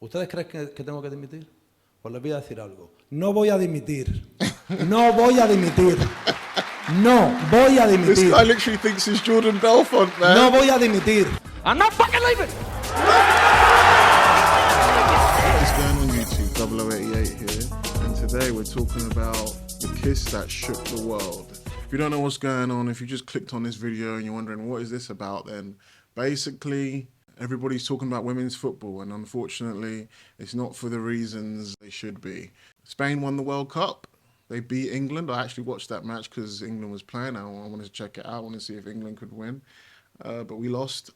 ¿Ustedes creen que tengo que dimitir? Pues les voy a decir algo. No voy a dimitir. No voy a dimitir. No voy a dimitir. This guy literally thinks he's Jordan Belfont, man. No voy a dimitir. I'm not fucking leaving. What is going on YouTube? 0088 here. And today we're talking about the kiss that shook the world. If you don't know what's going on, if you just clicked on this video and you're wondering what is this about, then basically everybody's talking about women's football, and unfortunately it's not for the reasons they should be. Spain won the World Cup. They beat England. I actually watched that match because England was playing. I wanted to check it out. I wanted to see if England could win. But we lost,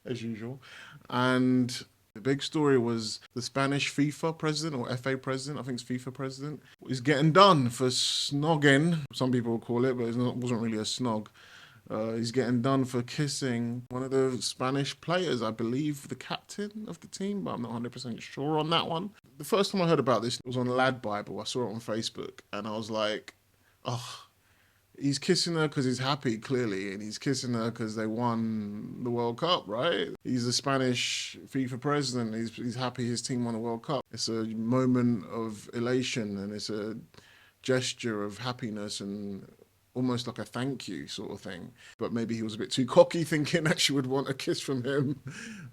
as usual. And the big story was the Spanish FIFA president, or FA president, I think it's FIFA president, is getting done for snogging, some people will call it, but it wasn't really a snog. He's getting done for kissing one of the Spanish players, I believe the captain of the team, but I'm not 100% sure on that one. The first time I heard about this was on Lad Bible. I saw it on Facebook and I was like, oh, he's kissing her because he's happy, clearly, and he's kissing her because they won the World Cup, right? He's the Spanish FIFA president. He's happy his team won the World Cup. It's a moment of elation and it's a gesture of happiness and almost like a thank you sort of thing. But maybe he was a bit too cocky thinking that she would want a kiss from him.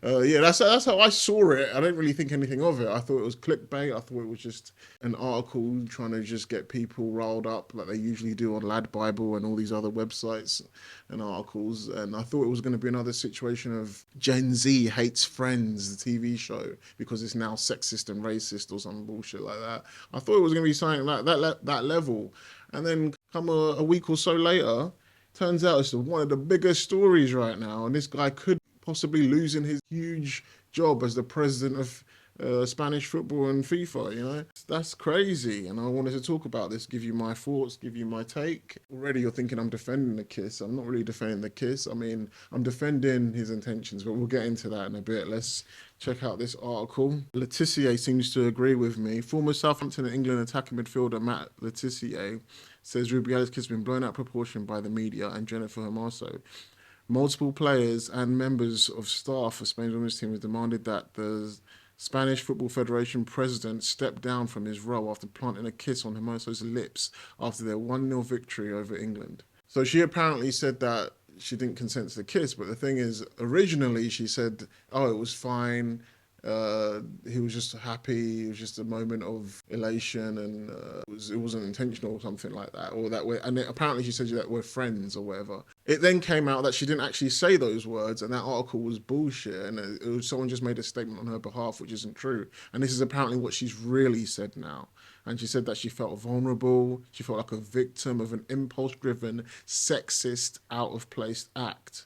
Yeah, that's how I saw it. I didn't really think anything of it. I thought it was clickbait. I thought it was just an article trying to just get people riled up like they usually do on Lad Bible and all these other websites and articles. And I thought it was going to be another situation of Gen Z hates Friends, the TV show, because it's now sexist and racist or some bullshit like that. I thought it was going to be something like that level. And then come a week or so later, turns out it's one of the biggest stories right now. And this guy could possibly losing his huge job as the president of Spanish football and FIFA, you know? That's crazy. And I wanted to talk about this, give you my thoughts, give you my take. Already you're thinking I'm defending the kiss. I'm not really defending the kiss. I mean, I'm defending his intentions, but we'll get into that in a bit. Let's check out this article. Letitia seems to agree with me. Former Southampton and England attacking midfielder Matt Letitia says Rubiales' kiss has been blown out of proportion by the media and Jenni Hermoso. Multiple players and members of staff for Spain's women's team have demanded that the Spanish Football Federation president step down from his role after planting a kiss on Hermoso's lips after their 1-0 victory over England. So she apparently said that she didn't consent to the kiss, but the thing is, originally she said, oh, it was fine. He was just happy. It was just a moment of elation, and it wasn't intentional or something like that, or that way. And apparently she said that we're friends or whatever. It then came out that she didn't actually say those words, and that article was bullshit. And someone just made a statement on her behalf, which isn't true. And this is apparently what she's really said now. And she said that she felt vulnerable. She felt like a victim of an impulse-driven, sexist, out-of-place act.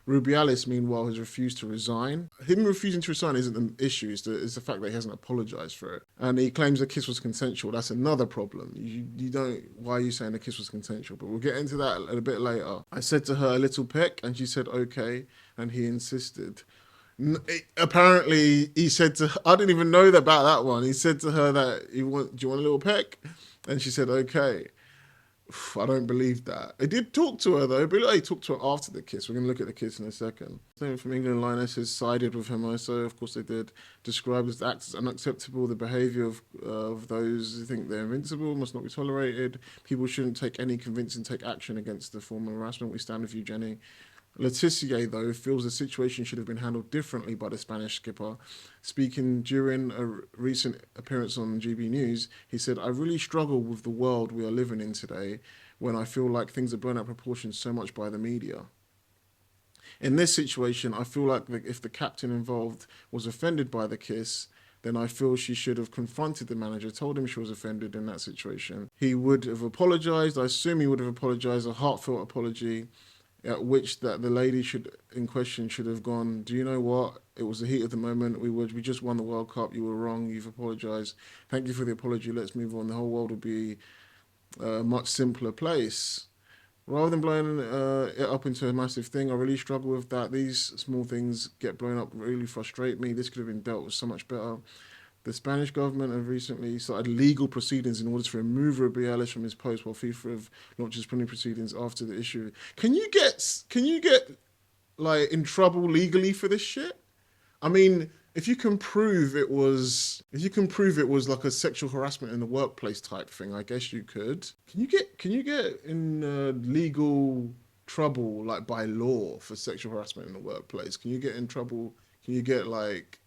Rubiales, meanwhile, has refused to resign. Him refusing to resign isn't the issue, it's the fact that he hasn't apologised for it. And he claims the kiss was consensual. That's another problem. You don't, why are you saying the kiss was consensual? But we'll get into that a bit later. I said to her, a little peck, and she said, okay, and he insisted. Apparently, he said to her, I didn't even know about that one. He said to her that, do you want a little peck? And she said, okay. I don't believe that. I did talk to her though, but he talked to her after the kiss. We're going to look at the kiss in a second. Something from England Lionesses sided with Hermoso. Of course they did. Described as acts as unacceptable. The behaviour of those who think they're invincible must not be tolerated. People shouldn't take any convincing take action against the form of harassment. We stand with you, Jenni. Letitia, though, feels the situation should have been handled differently by the Spanish skipper. Speaking during a recent appearance on GB News, he said, I really struggle with the world we are living in today when I feel like things are blown out of proportion so much by the media. In this situation, I feel like if the captain involved was offended by the kiss, then I feel she should have confronted the manager, told him she was offended in that situation. He would have apologised. I assume he would have apologised, a heartfelt apology, at which that the lady in question should have gone, do you know what? It was the heat of the moment. We just won the World Cup. You were wrong. You've apologised. Thank you for the apology. Let's move on. The whole world would be a much simpler place. Rather than blowing it up into a massive thing, I really struggle with that. These small things get blown up, really frustrate me. This could have been dealt with so much better. The Spanish government have recently started legal proceedings in order to remove Rubiales from his post, while FIFA have launched disciplinary proceedings after the issue. Can you get like in trouble legally for this shit? I mean, if you can prove it was like a sexual harassment in the workplace type thing, I guess you could. Can you get in legal trouble like by law for sexual harassment in the workplace? Can you get in trouble? Can you get like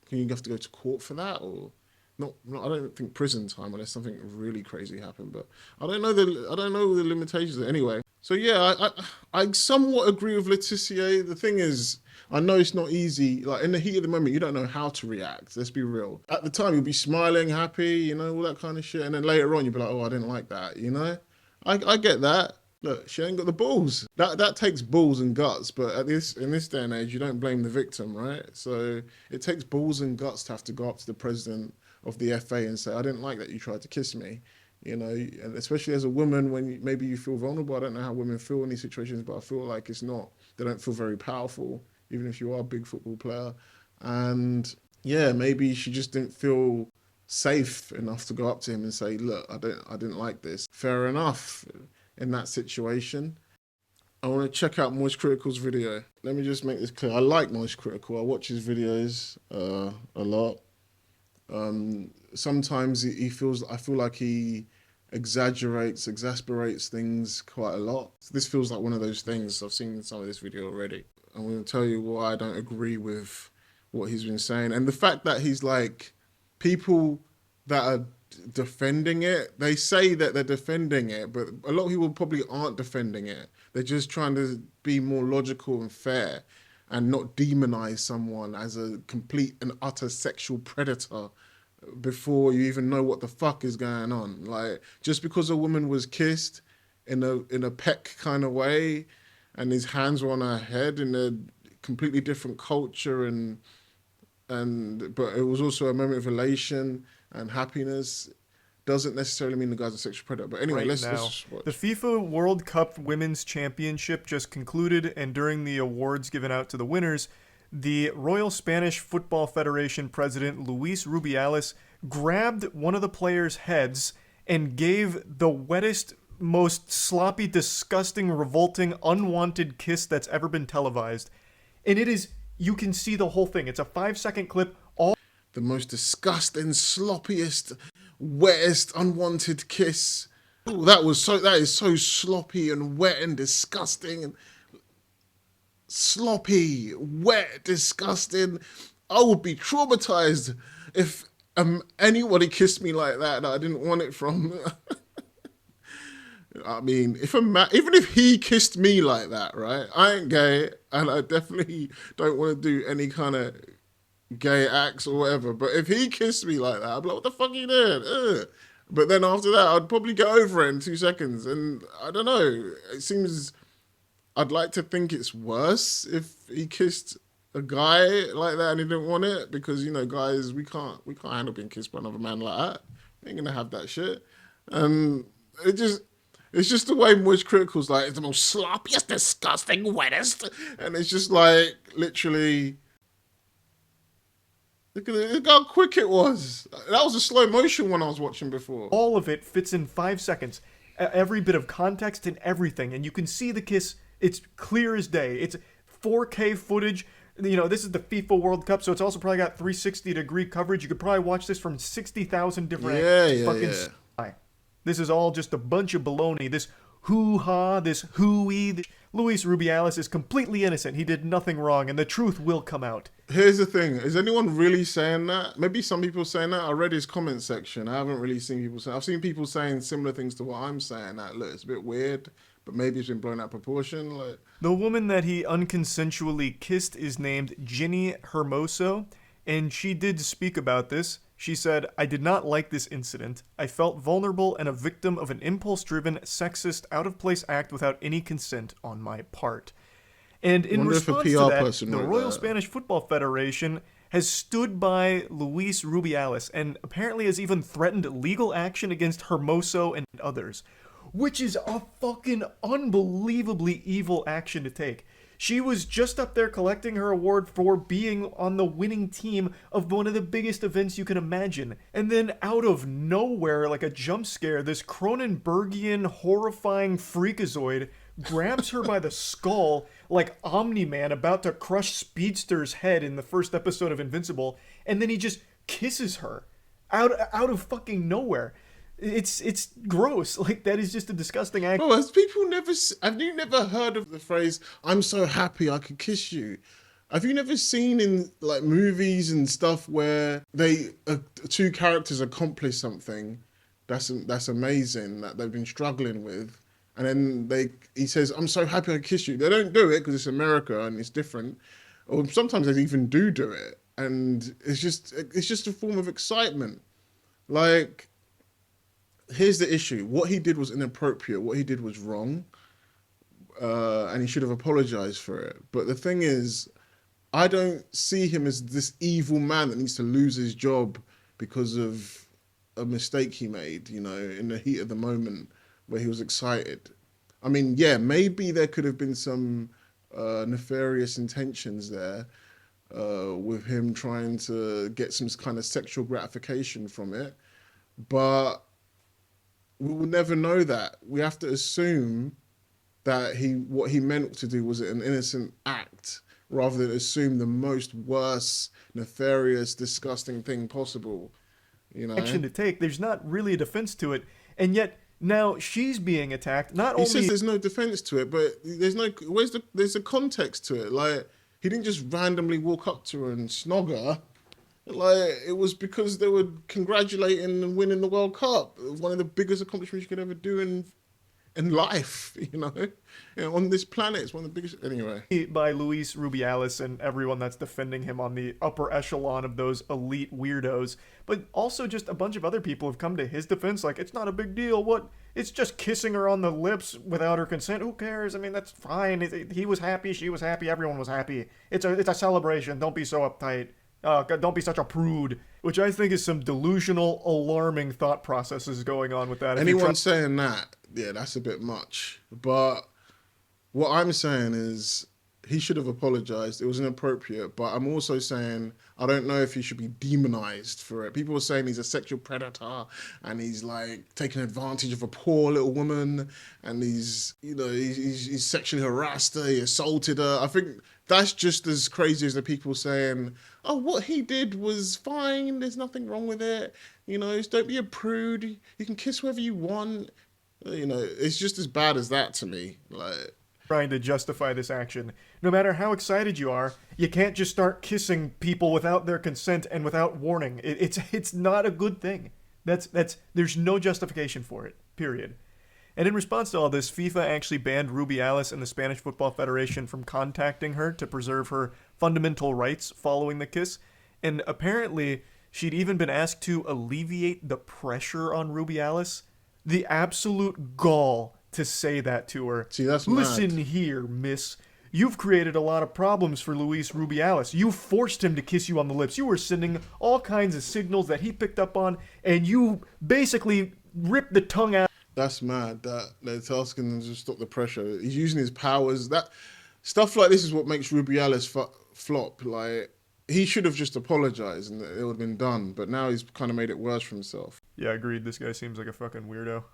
can you have to go to court for that or? Not, I don't think prison time unless something really crazy happened, but I don't know the limitations. Anyway, so yeah, I somewhat agree with Laetitia. The thing is, I know it's not easy. Like in the heat of the moment, you don't know how to react. Let's be real. At the time, you'll be smiling, happy, you know, all that kind of shit, and then later on, you'll be like, oh, I didn't like that, you know. I get that. Look, she ain't got the balls. That takes balls and guts, but in this day and age, you don't blame the victim, right? So it takes balls and guts to have to go up to the president of the FA and say, I didn't like that you tried to kiss me, you know, and especially as a woman when maybe you feel vulnerable. I don't know how women feel in these situations, but I feel like they don't feel very powerful, even if you are a big football player. And yeah, maybe she just didn't feel safe enough to go up to him and say, look, I didn't like this. Fair enough in that situation. I want to check out Moist Critical's video. Let me just make this clear. I like Moist Critical. I watch his videos a lot. Sometimes I feel like he exasperates things quite a lot. So this feels like one of those things. I've seen some of this video already. I'm going to tell you why I don't agree with what he's been saying. And the fact that he's like, people that are defending it, they say that they're defending it, but a lot of people probably aren't defending it. They're just trying to be more logical and fair and not demonize someone as a complete and utter sexual predator before you even know what the fuck is going on. Like, just because a woman was kissed in a peck kind of way and his hands were on her head in a completely different culture but it was also a moment of elation and happiness, doesn't necessarily mean the guy's a sexual predator. But anyway, let's watch. The FIFA World Cup Women's Championship just concluded, and during the awards given out to the winners, the Royal Spanish Football Federation president, Luis Rubiales, grabbed one of the players' heads and gave the wettest, most sloppy, disgusting, revolting, unwanted kiss that's ever been televised. And it is, you can see the whole thing. It's a 5-second clip. The most disgusting, sloppiest, wettest, unwanted kiss. Ooh, that is so sloppy and wet and disgusting and sloppy, wet, disgusting. I would be traumatized if anybody kissed me like that I didn't want it from. I mean, even if he kissed me like that, right? I ain't gay, and I definitely don't want to do any kind of gay acts or whatever. But if he kissed me like that, I'd be like, what the fuck are you doing? Ugh. But then after that, I'd probably get over it in 2 seconds. And I don't know. It seems, I'd like to think it's worse if he kissed a guy like that and he didn't want it, because, you know, guys, we can't handle being kissed by another man like that. We ain't gonna have that shit. And it's just the way Moist Critical's like, it's the most sloppiest, disgusting, wettest. And it's just like, literally, look how quick it was. That was a slow motion one I was watching before. All of it fits in 5 seconds. Every bit of context and everything. And you can see the kiss. It's clear as day. It's 4K footage. You know, this is the FIFA World Cup, so it's also probably got 360-degree coverage. You could probably watch this from 60,000 different Yeah. This is all just a bunch of baloney. This hoo-ha, this hooey. Luis Rubiales is completely innocent. He did nothing wrong, and the truth will come out. Here's the thing. Is anyone really saying that? Maybe some people saying that. I read his comment section. I haven't really seen people say. I've seen people saying similar things to what I'm saying. That, look, it's a bit weird, but maybe it's been blown out of proportion. Like, the woman that he unconsensually kissed is named Jenni Hermoso, and she did speak about this. She said, I did not like this incident. I felt vulnerable and a victim of an impulse-driven, sexist, out-of-place act without any consent on my part. And in response to that, the Royal Spanish Football Federation has stood by Luis Rubiales and apparently has even threatened legal action against Hermoso and others, which is a fucking unbelievably evil action to take. She was just up there collecting her award for being on the winning team of one of the biggest events you can imagine. And then out of nowhere, like a jump scare, this Cronenbergian, horrifying freakazoid grabs her by the skull like Omni-Man about to crush Speedster's head in the first episode of Invincible, and then he just kisses her out of fucking nowhere. It's gross. Like, that is just a disgusting act. Bro, have you never heard of the phrase, I'm so happy I could kiss you? Have you never seen in like movies and stuff where two characters accomplish something that's amazing that they've been struggling with, and then he says, I'm so happy I kissed you. They don't do it because it's America and it's different, or sometimes they even do it, and it's just a form of excitement. Like, here's the issue: what he did was inappropriate. What he did was wrong, and he should have apologized for it. But the thing is, I don't see him as this evil man that needs to lose his job because of a mistake he made, you know, in the heat of the moment where he was excited. I mean, yeah, maybe there could have been some nefarious intentions there with him trying to get some kind of sexual gratification from it, but we will never know that. We have to assume that what he meant to do was an innocent act, rather than assume the most worst, nefarious, disgusting thing possible. You know? Action to take. There's not really a defense to it, and yet now she's being attacked. He says there's no defense to it, but there's a context to it. Like, he didn't just randomly walk up to her and snog her. Like, it was because they were congratulating and winning the World Cup. One of the biggest accomplishments you could ever do in life, you know, on this planet. It's one of the biggest. Anyway, by Luis Rubiales and everyone that's defending him on the upper echelon of those elite weirdos, but also just a bunch of other people have come to his defense, like, it's not a big deal. What? It's just kissing her on the lips without her consent. Who cares? I mean, that's fine. He was happy. She was happy. Everyone was happy. It's a celebration. Don't be so uptight. Don't be such a prude. Which I think is some delusional, alarming thought processes going on with that. Anyone saying that, yeah, that's a bit much. But what I'm saying is he should have apologized. It was inappropriate. But I'm also saying I don't know if he should be demonized for it. People are saying he's a sexual predator and he's like taking advantage of a poor little woman, and he's sexually harassed her, he assaulted her. I think that's just as crazy as the people saying, oh, what he did was fine, there's nothing wrong with it. You know, just don't be a prude. You can kiss whoever you want. You know, it's just as bad as that to me. Like, trying to justify this action. No matter how excited you are, you can't just start kissing people without their consent and without warning. It's not a good thing. There's no justification for it. Period. And in response to all this, FIFA actually banned Rubiales and the Spanish Football Federation from contacting her to preserve her fundamental rights following the kiss. And apparently, she'd even been asked to alleviate the pressure on Rubiales. The absolute gall to say that to her. See, that's Listen mad. here, miss. You've created a lot of problems for Luis Rubiales. You forced him to kiss you on the lips. You were sending all kinds of signals that he picked up on, and you basically ripped the tongue out. That's mad that they're asking him to stop the pressure. He's using his powers. That stuff like this is what makes Rubiales flop. Like, he should have just apologized and it would have been done. But now he's kind of made it worse for himself. Yeah, agreed. This guy seems like a fucking weirdo.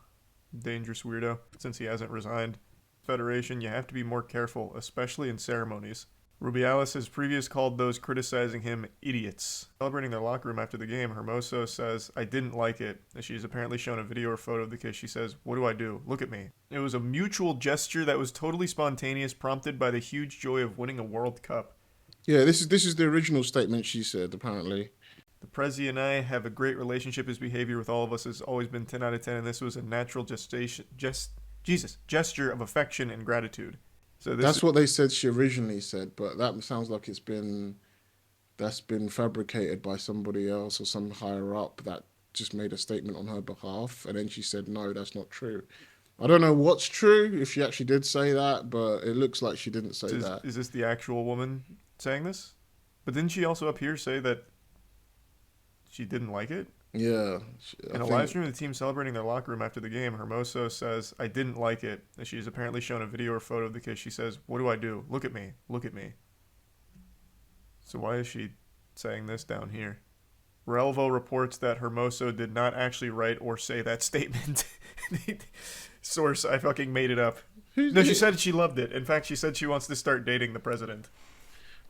Dangerous weirdo. Since he hasn't resigned. Federation, you have to be more careful, especially in ceremonies. Rubiales has previously called those criticizing him idiots. Celebrating their locker room after the game, Hermoso says, I didn't like it. She's apparently shown a video or photo of the kiss. She says, what do I do? Look at me. It was a mutual gesture that was totally spontaneous, prompted by the huge joy of winning a World Cup. Yeah, this is the original statement she said, apparently. The Prezi and I have a great relationship. His behavior with all of us has always been 10 out of 10, and this was a natural gesture of affection and gratitude. So that's what they said she originally said, but that sounds like that's been fabricated by somebody else or some higher up that just made a statement on her behalf, and then she said, no, that's not true. I don't know what's true, if she actually did say that, but it looks like she didn't say that. Is this the actual woman saying this? But didn't she also up here say that she didn't like it? Yeah. In a live stream of the team celebrating their locker room after the game, Hermoso says, I didn't like it. She's apparently shown a video or photo of the kiss. She says, what do I do? Look at me. Look at me. So why is she saying this down here? Relvo reports that Hermoso did not actually write or say that statement. Source, I fucking made it up. No, she said she loved it. In fact, she said she wants to start dating the president.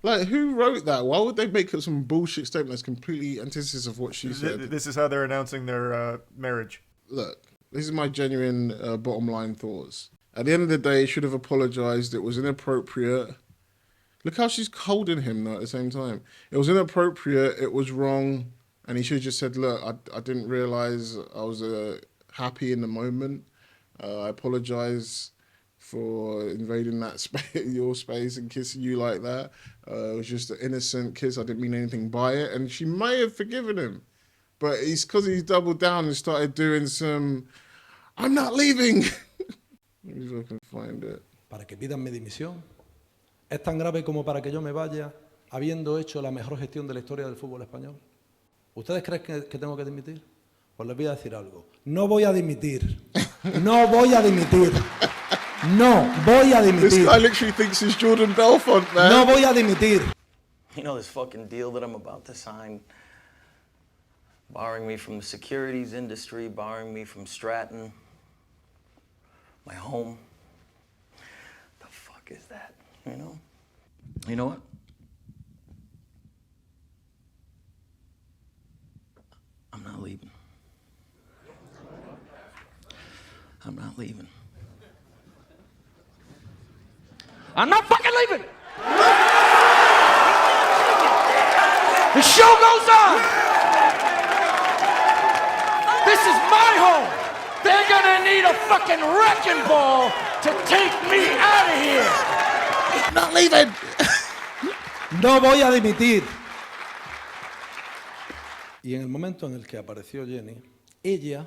Like, who wrote that? Why would they make some bullshit statement that's completely antithesis of what she said? This is how they're announcing their marriage. Look, this is my genuine bottom line thoughts. At the end of the day, he should have apologized. It was inappropriate. Look how she's holding him though at the same time. It was inappropriate. It was wrong. And he should have just said, look, I didn't realize I was happy in the moment. I apologize for invading that your space and kissing you like that. It was just an innocent kiss. I didn't mean anything by it. And she may have forgiven him. But it's because he's doubled down and started doing some, I'm not leaving. Let me see if I can find it. Para que pidan mi dimisión. Es tan grave como para que yo me vaya habiendo hecho la mejor gestión de la historia del fútbol español. ¿Ustedes creen que tengo que dimitir? Pues les voy a decir algo. No voy a dimitir. No voy a dimitir. No voy a dimitir. This guy literally thinks he's Jordan Belfont, man. No voy a dimitir. You know this fucking deal that I'm about to sign? Barring me from the securities industry, barring me from Stratton, my home. The fuck is that, you know? You know what? I'm not leaving. I'm not leaving. I'm not fucking leaving! The show goes on! This is my home! They're gonna need a fucking wrecking ball to take me out of here! I'm not leaving! No voy a dimitir. Y en el momento en el que apareció Jenni, ella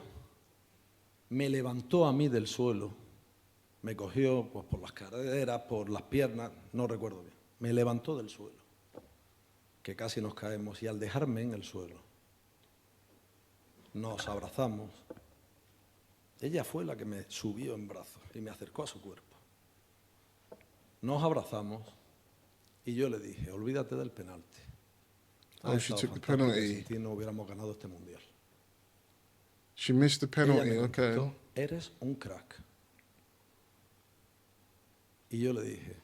me levantó a mí del suelo, me cogió pues, por las caderas, por las piernas, no recuerdo bien, me levantó del suelo, que casi nos caemos, y al dejarme en el suelo, nos abrazamos. Ella fue la que me subió en brazos y me acercó a su cuerpo. Nos abrazamos y yo le dije, olvídate del penalti. Oh, she took the penalty. Si no hubiéramos ganado este mundial. She missed the penalty, okay. Contestó, eres un crack. Y yo le dije,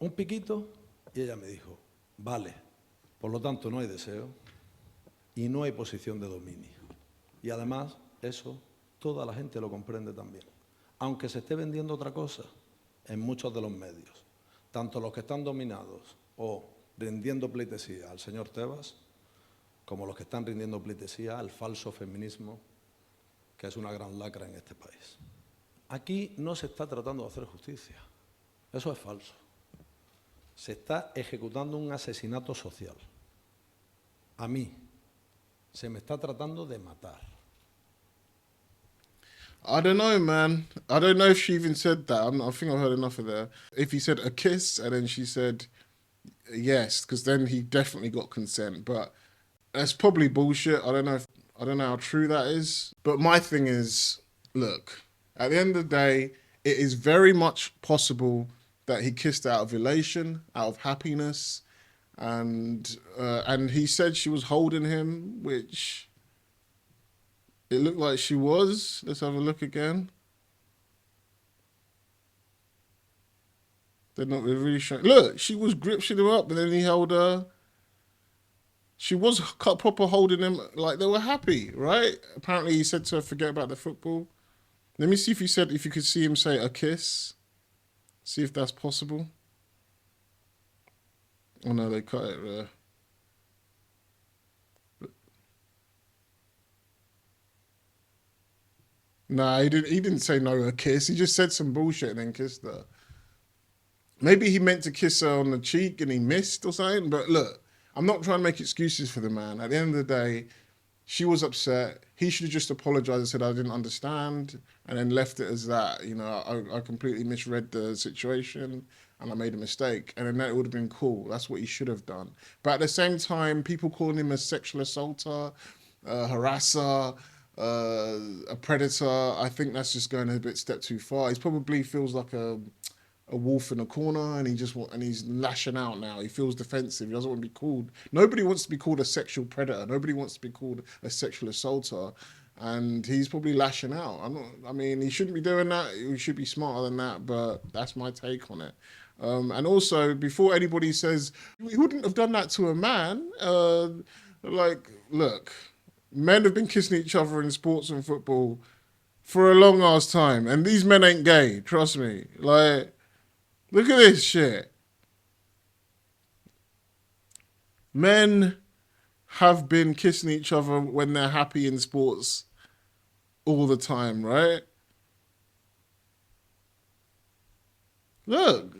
un piquito, y ella me dijo, vale, por lo tanto no hay deseo y no hay posición de dominio. Y además, eso toda la gente lo comprende también. Aunque se esté vendiendo otra cosa en muchos de los medios, tanto los que están dominados o rindiendo pleitesía al señor Tebas, como los que están rindiendo pleitesía al falso feminismo, que es una gran lacra en este país. Aquí no se está tratando de hacer justicia. Eso es falso. Se está ejecutando un asesinato social. A mí se me está tratando de matar. I don't know, man. I don't know if she even said that. I think I've heard enough of that. If he said a kiss and then she said yes, because then he definitely got consent. But that's probably bullshit. I don't know how true that is. But my thing is, look, at the end of the day, it is very much possible that he kissed out of elation, out of happiness, and he said she was holding him, which it looked like she was. Let's have a look again. They're not really showing. Look, she was gripping him up, and then he held her. She was proper holding him like they were happy, right? Apparently, he said to her, "Forget about the football." Let me see if you could see him say a kiss. See if that's possible. Oh no, they cut it there. Nah, he didn't say no a kiss. He just said some bullshit and then kissed her. Maybe he meant to kiss her on the cheek and he missed or something. But look, I'm not trying to make excuses for the man. At the end of the day, she was upset. He should have just apologized and said, I didn't understand, and then left it as that. You know, I completely misread the situation and I made a mistake. And then that would have been cool. That's what he should have done. But at the same time, people calling him a sexual assaulter, a harasser, a predator, I think that's just going a step too far. He probably feels like a wolf in a corner, and he's lashing out now. He feels defensive. He doesn't want to be called. Nobody wants to be called a sexual predator. Nobody wants to be called a sexual assaulter. and he's probably lashing out. I mean, he shouldn't be doing that. He should be smarter than that, but that's my take on it. And also, before anybody says, he wouldn't have done that to a man, like, look, men have been kissing each other in sports and football for a long ass time, and these men ain't gay, trust me. Like, look at this shit. Men have been kissing each other when they're happy in sports all the time, right? Look.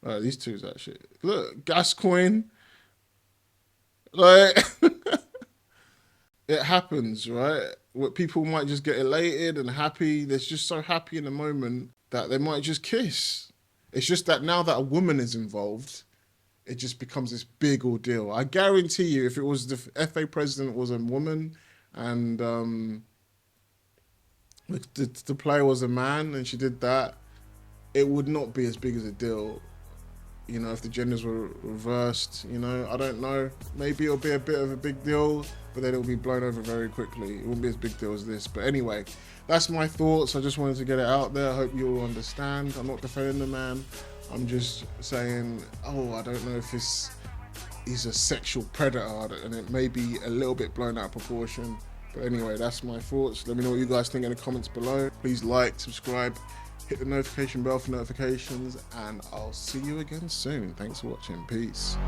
These two's that shit. Look, Gascoigne. Like, it happens, right? What people might just get elated and happy. They're just so happy in the moment that they might just kiss. It's just that now that a woman is involved, it just becomes this big ordeal. I guarantee you, if it was the FA president was a woman and the player was a man and she did that, it would not be as big as a deal. You know, if the genders were reversed, you know, I don't know. Maybe it'll be a bit of a big deal, but then it'll be blown over very quickly. It won't be as big deal as this. But anyway, that's my thoughts. I just wanted to get it out there. I hope you all understand. I'm not defending the man. I'm just saying, oh, I don't know if he's a sexual predator, and it may be a little bit blown out of proportion. But anyway, that's my thoughts. Let me know what you guys think in the comments below. Please like, subscribe, hit the notification bell for notifications, and I'll see you again soon. Thanks for watching. Peace.